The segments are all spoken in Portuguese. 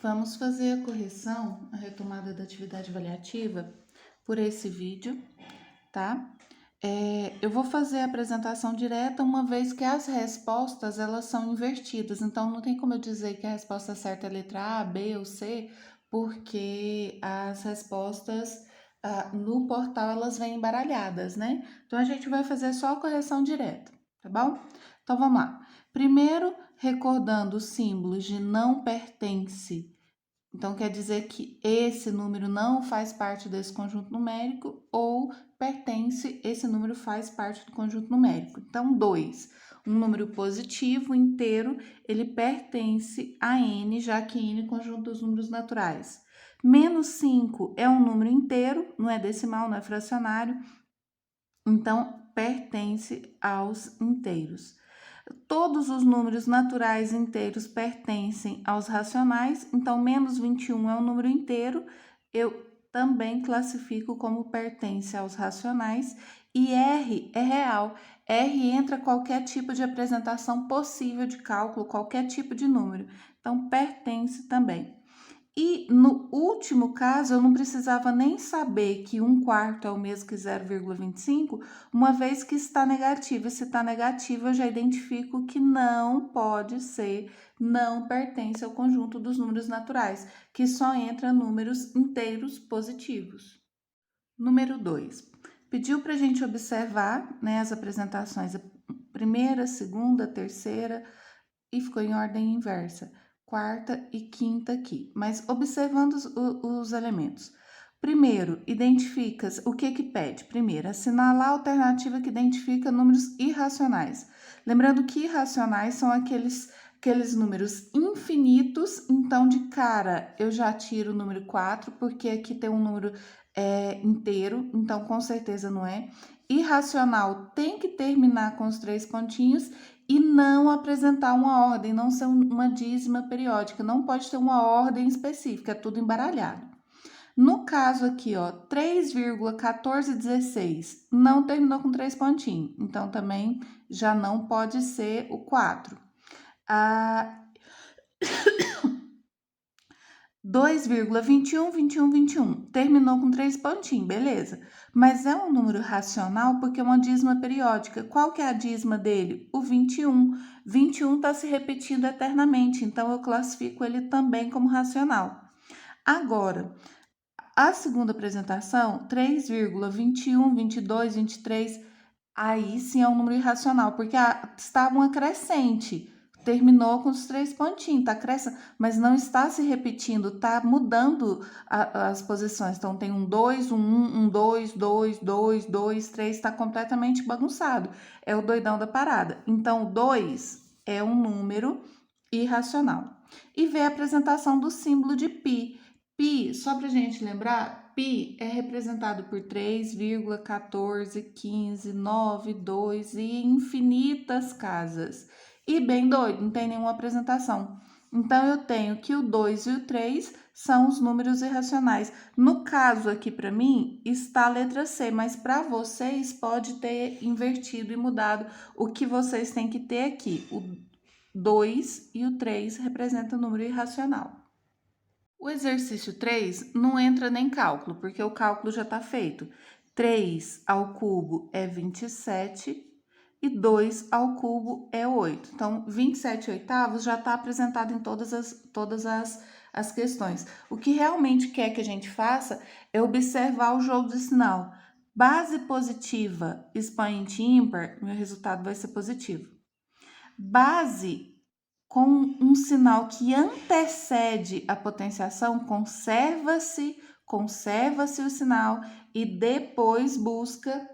Vamos fazer a correção, a retomada da atividade avaliativa por esse vídeo, tá? Eu vou fazer a apresentação direta, uma vez que as respostas, elas são invertidas. Então, não tem como eu dizer que a resposta certa é a letra A, B ou C, porque as respostas no portal, elas vêm embaralhadas, né? Então, a gente vai fazer só a correção direta, tá bom? Então, vamos lá. Primeiro, recordando os símbolos de não pertence. Então, quer dizer que esse número não faz parte desse conjunto numérico ou pertence, esse número faz parte do conjunto numérico. Então, 2, um número positivo, inteiro, ele pertence a n, já que n é conjunto dos números naturais. Menos 5 é um número inteiro, não é decimal, não é fracionário, então pertence aos inteiros. Todos os números naturais inteiros pertencem aos racionais, então menos 21 é um número inteiro, eu também classifico como pertence aos racionais, e R é real. R entra qualquer tipo de apresentação possível de cálculo, qualquer tipo de número, então pertence também. E no último caso, eu não precisava nem saber que 1/4 é o mesmo que 0,25, uma vez que está negativo. E se está negativo, eu já identifico que não pode ser, não pertence ao conjunto dos números naturais, que só entra números inteiros positivos. Número 2. Pediu para a gente observar, né, as apresentações, a primeira, segunda, terceira, e ficou em ordem inversa, quarta e quinta aqui, mas observando os elementos. Primeiro, identifica o que pede? Primeiro, assinalar a alternativa que identifica números irracionais. Lembrando que irracionais são aqueles números infinitos, então de cara eu já tiro o número 4, porque aqui tem um número inteiro, então com certeza não é. Irracional tem que terminar com os 3 pontinhos e não apresentar uma ordem, não ser uma dízima periódica, não pode ter uma ordem específica, é tudo embaralhado. No caso aqui, ó, 3,1416 não terminou com 3 pontinhos, então também já não pode ser o 4. 2,21, terminou com 3 pontinhos, beleza. Mas é um número racional porque é uma dízima periódica. Qual que é a dízima dele? O 21. 21 está se repetindo eternamente, então eu classifico ele também como racional. Agora, a segunda apresentação, 3,21, 22, 23, aí sim é um número irracional, porque está uma crescente. Terminou com os 3 pontinhos, tá crescendo, mas não está se repetindo, tá mudando as posições. Então, tem um 2, um 1, um 2, 2, 2, 2, 3, está completamente bagunçado. É o doidão da parada. Então, o 2 é um número irracional. E vê a apresentação do símbolo de π. Π, só para a gente lembrar, π é representado por 3,14, 15, 9, 2 e infinitas casas. E bem doido, não tem nenhuma apresentação. Então, eu tenho que o 2 e o 3 são os números irracionais. No caso aqui, para mim, está a letra C, mas para vocês pode ter invertido e mudado. O que vocês têm que ter aqui, o 2 e o 3 representam o número irracional. O exercício 3 não entra nem cálculo, porque o cálculo já está feito. 3 ao cubo é 27 e 2 ao cubo é 8. Então, 27 oitavos já está apresentado em todas as questões. O que realmente quer que a gente faça é observar o jogo de sinal. Base positiva, expoente ímpar, meu resultado vai ser positivo. Base com um sinal que antecede a potenciação, conserva-se o sinal e depois busca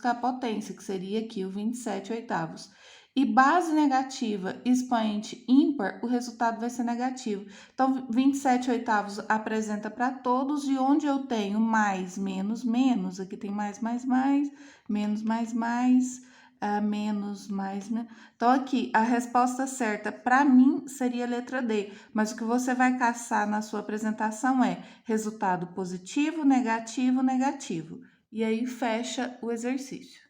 a potência, que seria aqui o 27 oitavos. E base negativa, expoente ímpar, o resultado vai ser negativo. Então, 27 oitavos apresenta para todos, e onde eu tenho mais, menos, menos, aqui tem mais, menos, menos, mais, né? Então, aqui, a resposta certa para mim seria a letra D, mas o que você vai caçar na sua apresentação é resultado positivo, negativo, negativo. E aí, fecha o exercício.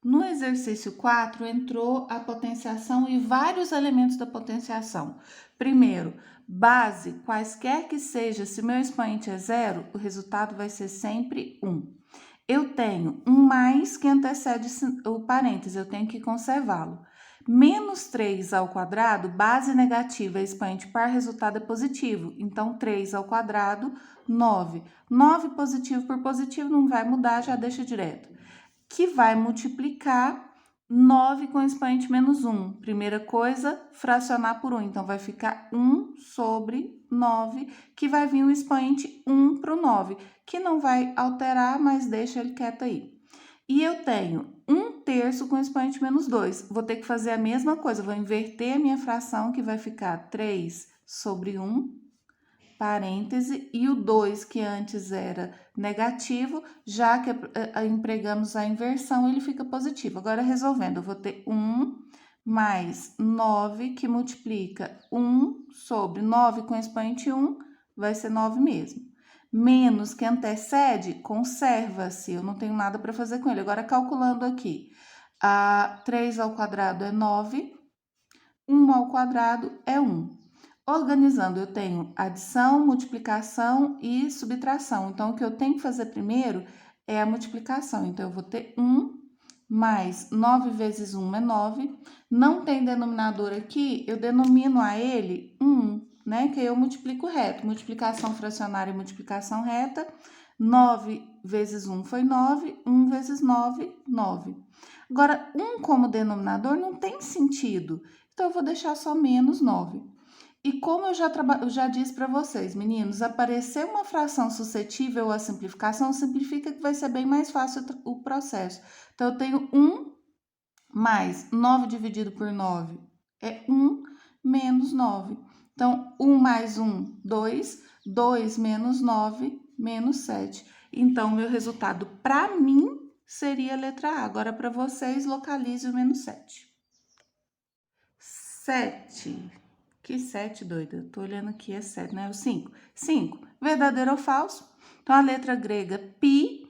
No exercício 4, entrou a potenciação e vários elementos da potenciação. Primeiro, base, quaisquer que seja, se meu expoente é zero, o resultado vai ser sempre 1. Eu tenho um mais que antecede o parêntese, eu tenho que conservá-lo. Menos 3 ao quadrado, base negativa, expoente par, resultado é positivo. Então, 3 ao quadrado, 9. 9 positivo por positivo não vai mudar, já deixa direto. Que vai multiplicar 9 com expoente menos 1. Primeira coisa, fracionar por 1. Então, vai ficar 1 sobre 9, que vai vir o expoente 1 para o 9, que não vai alterar, mas deixa ele quieto aí. E eu tenho 1/3 com expoente menos 2. Vou ter que fazer a mesma coisa, vou inverter a minha fração, que vai ficar 3 sobre 1, parêntese, e o 2, que antes era negativo, já que empregamos a inversão, ele fica positivo. Agora, resolvendo, eu vou ter 1 mais 9, que multiplica 1 sobre 9 com expoente 1, vai ser 9 mesmo. Menos que antecede, conserva-se, eu não tenho nada para fazer com ele. Agora, calculando aqui, 3 ao quadrado é 9, 1 ao quadrado é 1. Organizando, eu tenho adição, multiplicação e subtração. Então, o que eu tenho que fazer primeiro é a multiplicação. Então, eu vou ter 1 mais 9 vezes 1 é 9. Não tem denominador aqui, eu denomino a ele 1, né? Que eu multiplico reto. Multiplicação fracionária e multiplicação reta. 9 vezes 1 foi 9, 1 vezes 9, 9. Agora, 1 como denominador não tem sentido. Então, eu vou deixar só menos 9. E como eu já disse para vocês, meninos, aparecer uma fração suscetível à simplificação, significa que vai ser bem mais fácil o processo. Então, eu tenho 1 mais 9 dividido por 9 é 1 menos 9. Então, 1 mais 1, 2. 2 menos 9, menos 7. Então, meu resultado para mim seria a letra A. Agora, para vocês, localize o menos 7. 7. Que 7, doida? Tô olhando aqui, é 7, né? O 5. 5. Verdadeiro ou falso? Então, a letra grega pi,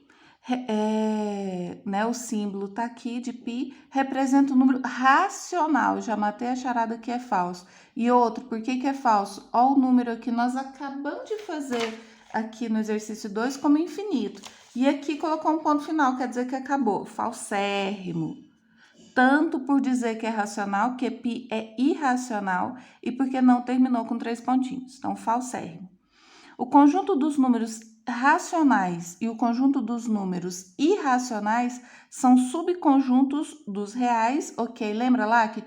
né? O símbolo tá aqui de pi, representa um número racional. Já matei a charada que é falso. E outro, por que que é falso? Ó, o número que nós acabamos de fazer aqui no exercício 2 como infinito. E aqui colocou um ponto final, quer dizer que acabou. Falsérrimo. Tanto por dizer que é racional, que π é irracional, e porque não terminou com 3 pontinhos. Então, falsérrimo. O conjunto dos números racionais e o conjunto dos números irracionais são subconjuntos dos reais, ok? Lembra lá que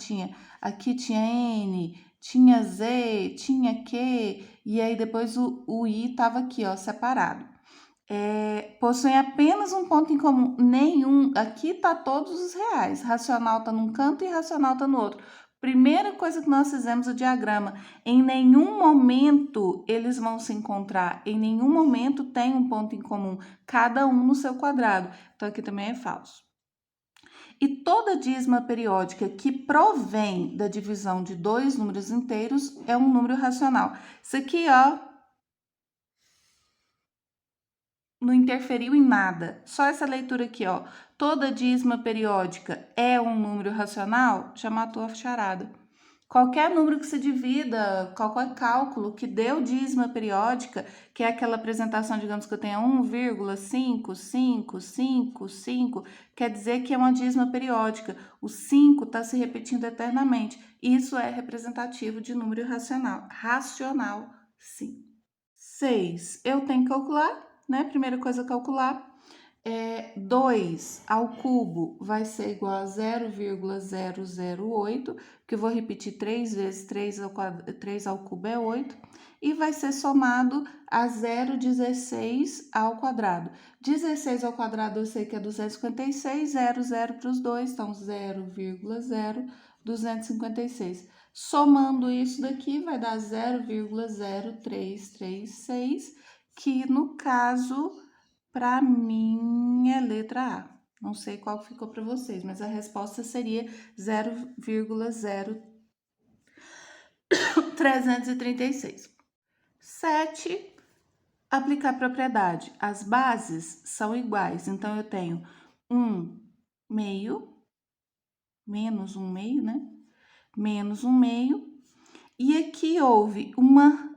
aqui tinha N, tinha Z, tinha Q, e aí depois o I estava aqui, ó, separado. Possuem apenas um ponto em comum, nenhum. Aqui tá todos os reais. Racional tá num canto e irracional tá no outro. Primeira coisa que nós fizemos o diagrama. Em nenhum momento eles vão se encontrar. Em nenhum momento tem um ponto em comum. Cada um no seu quadrado. Então aqui também é falso. E toda dízima periódica que provém da divisão de dois números inteiros é um número racional. Isso aqui, ó, não interferiu em nada. Só essa leitura aqui, ó. Toda dízima periódica é um número racional, já matou a charada. Qualquer número que se divida, qualquer cálculo que deu dízima periódica, que é aquela apresentação, digamos que eu tenha 1,55555, quer dizer que é uma dízima periódica. O 5 está se repetindo eternamente. Isso é representativo de número racional. Racional, sim. 6, eu tenho que calcular, né? Primeira coisa a calcular. 2 ao cubo vai ser igual a 0,008, que eu vou repetir 3 vezes 3 ao cubo é 8, e vai ser somado a 0,16 ao quadrado. 16 ao quadrado eu sei que é 256, 0 para os dois, então 0,0256. Somando isso daqui vai dar 0,0336, que no caso, para mim, é letra A. Não sei qual ficou para vocês, mas a resposta seria 0,0336. 7. Aplicar propriedade. As bases são iguais, então eu tenho 1 meio menos 1 meio, né? Menos 1 meio. E aqui houve uma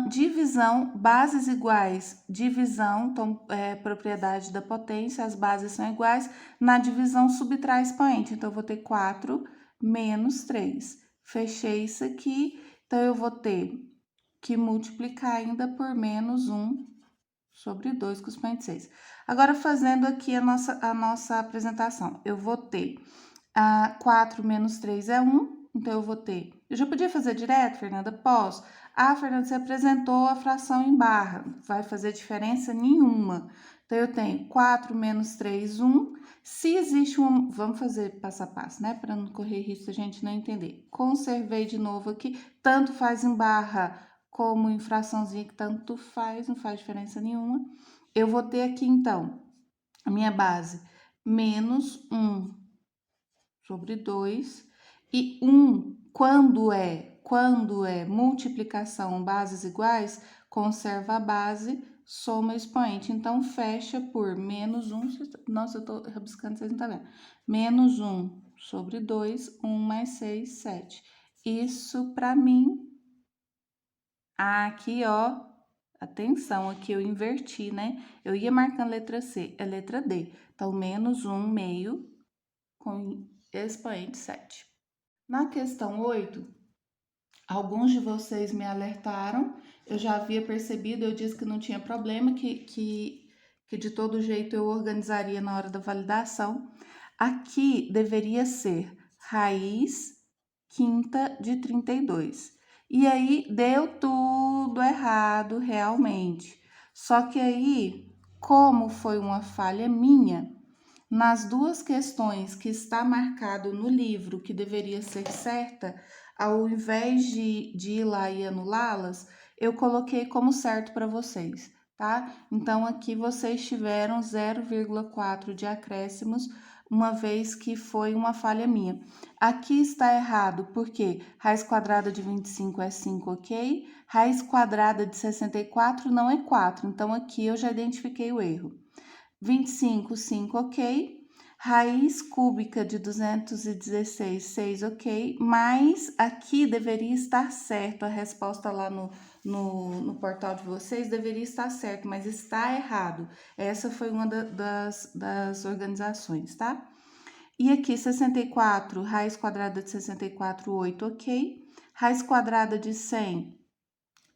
divisão, bases iguais, divisão, então, propriedade da potência, as bases são iguais, na divisão subtrai expoente, então, eu vou ter 4 menos 3. Fechei isso aqui, então, eu vou ter que multiplicar ainda por menos 1 sobre 2 com expoente 6. Agora, fazendo aqui a nossa apresentação, eu vou ter 4 menos 3 é 1, então eu vou ter... Eu já podia fazer direto, Fernanda? Posso. Fernanda, você apresentou a fração em barra, vai fazer diferença nenhuma. Então, eu tenho 4 menos 3, 1. Se existe uma... Vamos fazer passo a passo, né? Para não correr risco de a gente não entender. Conservei de novo aqui, tanto faz em barra como em fraçãozinha, que tanto faz, não faz diferença nenhuma. Eu vou ter aqui, então, a minha base, menos 1 sobre 2, e 1, quando é multiplicação, bases iguais, conserva a base, soma o expoente. Então, fecha por menos 1, nossa, eu tô rabiscando, vocês não estão vendo. Menos 1 sobre 2, 1 mais 6, 7. Isso, para mim, aqui, ó, atenção, aqui eu inverti, né? Eu ia marcando letra C, é letra D. Então, menos 1 meio com expoente 7. Na questão 8, alguns de vocês me alertaram, eu já havia percebido, eu disse que não tinha problema, que de todo jeito eu organizaria na hora da validação. Aqui deveria ser raiz quinta de 32. E aí deu tudo errado realmente. Só que aí, como foi uma falha minha, nas duas questões que está marcado no livro que deveria ser certa, ao invés de ir lá e anulá-las, eu coloquei como certo para vocês, tá? Então, aqui vocês tiveram 0,4 de acréscimos, uma vez que foi uma falha minha. Aqui está errado, porque raiz quadrada de 25 é 5, ok? Raiz quadrada de 64 não é 4, então aqui eu já identifiquei o erro. 25, 5, ok. Raiz cúbica de 216, 6, ok. Mas aqui deveria estar certo, a resposta lá no portal de vocês deveria estar certo, mas está errado. Essa foi uma das organizações, tá? E aqui, 64, raiz quadrada de 64, 8, ok. Raiz quadrada de 100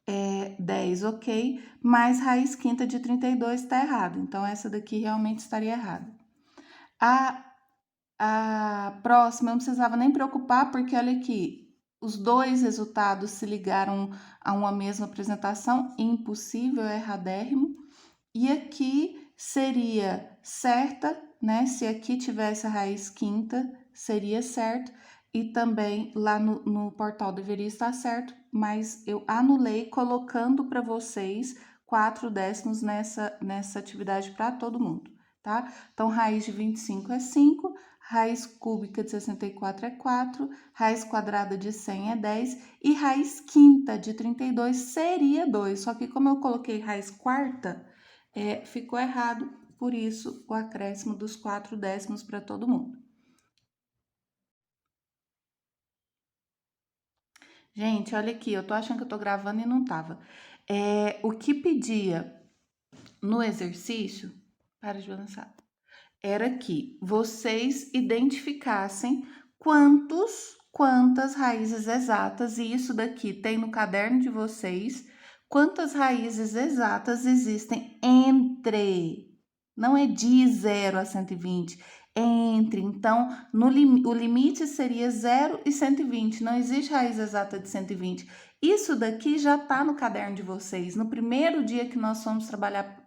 é 10, ok, mas raiz quinta de 32 está errado. Então, essa daqui realmente estaria errada. A próxima, eu não precisava nem preocupar, porque olha aqui, os dois resultados se ligaram a uma mesma apresentação, impossível, erradérrimo. E aqui seria certa, né? Se aqui tivesse a raiz quinta, seria certo. E também lá no portal deveria estar certo, mas eu anulei colocando para vocês 4 décimos nessa atividade para todo mundo, tá? Então, raiz de 25 é 5, raiz cúbica de 64 é 4, raiz quadrada de 100 é 10 e raiz quinta de 32 seria 2. Só que como eu coloquei raiz quarta, ficou errado, por isso o acréscimo dos 4 décimos para todo mundo. Gente, olha aqui, eu tô achando que eu tô gravando e não tava. O que pedia no exercício, para de balançar, era que vocês identificassem quantas raízes exatas, e isso daqui tem no caderno de vocês, quantas raízes exatas existem entre, não é de 0 a 120, entre. Então, o limite seria 0 e 120, não existe raiz exata de 120. Isso daqui já está no caderno de vocês. No primeiro dia que nós fomos trabalhar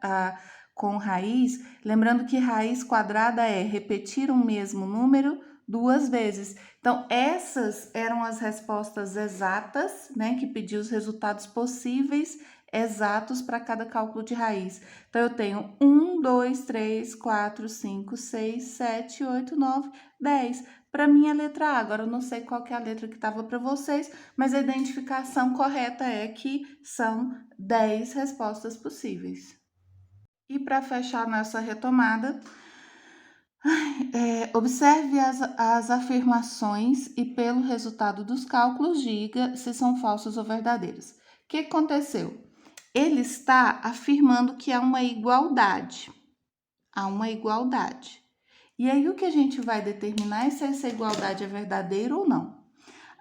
com raiz, lembrando que raiz quadrada é repetir um mesmo número 2 vezes. Então, essas eram as respostas exatas, né, que pediu os resultados possíveis exatos para cada cálculo de raiz. Então, eu tenho 1, 2, 3, 4, 5, 6, 7, 8, 9, 10. Para mim, a letra A. Agora, eu não sei qual que é a letra que estava para vocês, mas a identificação correta é que são 10 respostas possíveis. E para fechar nossa retomada, Observe as afirmações e, pelo resultado dos cálculos, diga se são falsas ou verdadeiras. O que aconteceu? Ele está afirmando que há uma igualdade. Há uma igualdade. E aí, o que a gente vai determinar é se essa igualdade é verdadeira ou não.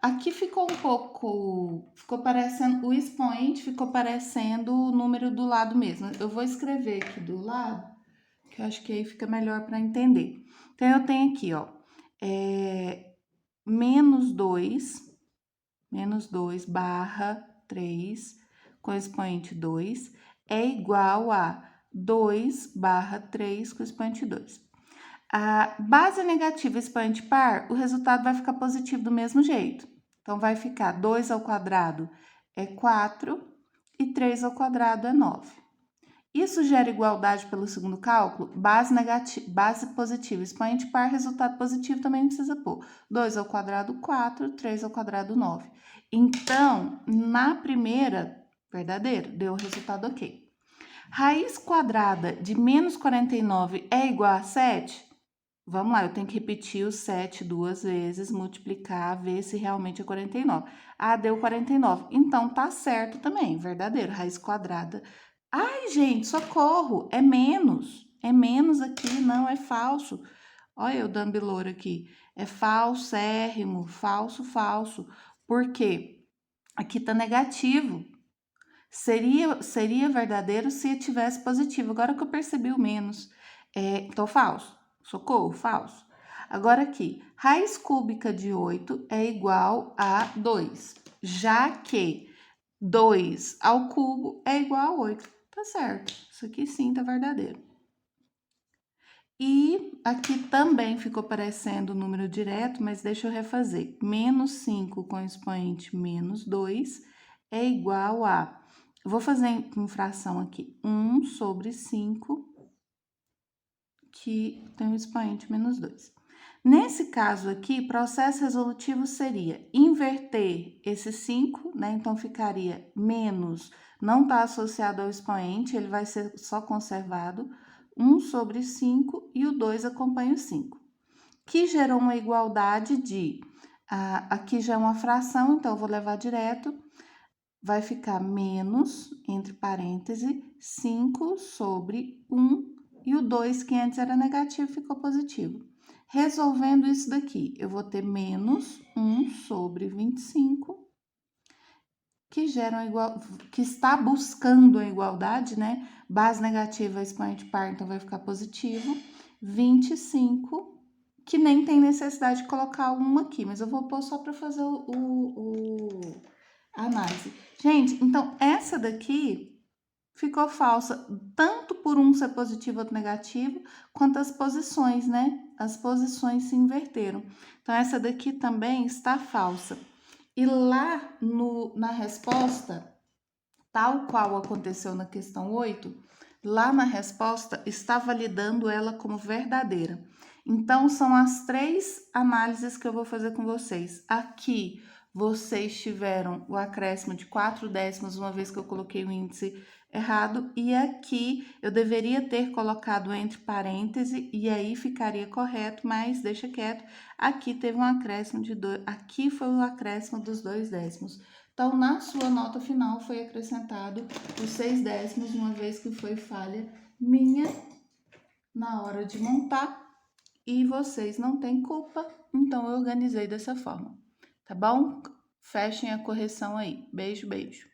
Aqui ficou um pouco, ficou parecendo, o expoente ficou parecendo o número do lado mesmo. Eu vou escrever aqui do lado, que eu acho que aí fica melhor para entender. Então, eu tenho aqui, ó, menos 2 barra 3, com expoente 2, é igual a 2 barra 3 com expoente 2. A base negativa e expoente par, o resultado vai ficar positivo do mesmo jeito. Então, vai ficar 2 ao quadrado é 4 e 3 ao quadrado é 9. Isso gera igualdade pelo segundo cálculo? Base negativa, base positiva, expoente par, resultado positivo também não precisa pôr. 2 ao quadrado, 4, 3 ao quadrado, 9. Então, na primeira, verdadeiro, deu o resultado ok. Raiz quadrada de menos 49 é igual a 7? Vamos lá, eu tenho que repetir o 7 2 vezes, multiplicar, ver se realmente é 49. Ah, deu 49. Então, tá certo também, verdadeiro. Raiz quadrada. Ai, gente, socorro, é menos. É menos aqui, não, é falso. Olha eu dando bilor aqui. É falsérrimo, falso, falso. Por quê? Aqui tá negativo. Seria verdadeiro se tivesse positivo. Agora que eu percebi o menos. Então, falso. Socorro, falso. Agora aqui, raiz cúbica de 8 é igual a 2, já que 2 ao cubo é igual a 8. Tá certo, isso aqui sim tá verdadeiro. E aqui também ficou parecendo o número direto, mas deixa eu refazer. Menos 5 com expoente menos 2 é igual a... Vou fazer em fração aqui. 1 sobre 5, que tem o expoente menos 2. Nesse caso aqui, processo resolutivo seria inverter esse 5, né? Então, ficaria menos, não está associado ao expoente, ele vai ser só conservado, 1 sobre 5 e o 2 acompanha o 5. Que gerou uma igualdade de, aqui já é uma fração, então eu vou levar direto, vai ficar menos, entre parênteses, 5 sobre 1 e o 2, que antes era negativo, ficou positivo. Resolvendo isso daqui, eu vou ter menos 1 sobre 25, que geram igual, que está buscando a igualdade, né? Base negativa, expoente par, então vai ficar positivo. 25, que nem tem necessidade de colocar um aqui, mas eu vou pôr só para fazer a análise. Gente, então essa daqui ficou falsa, tanto por um ser positivo ou outro negativo, quanto as posições, né? As posições se inverteram. Então, essa daqui também está falsa. E lá na resposta, tal qual aconteceu na questão 8, lá na resposta está validando ela como verdadeira. Então, são as 3 análises que eu vou fazer com vocês. Aqui, vocês tiveram o acréscimo de 4 décimos, uma vez que eu coloquei o índice errado, e aqui eu deveria ter colocado entre parênteses e aí ficaria correto, mas deixa quieto. Aqui teve um acréscimo de 2, aqui foi o acréscimo dos 2 décimos. Então, na sua nota final foi acrescentado os 6 décimos, uma vez que foi falha minha na hora de montar e vocês não têm culpa, então eu organizei dessa forma, tá bom? Fechem a correção aí. Beijo, beijo.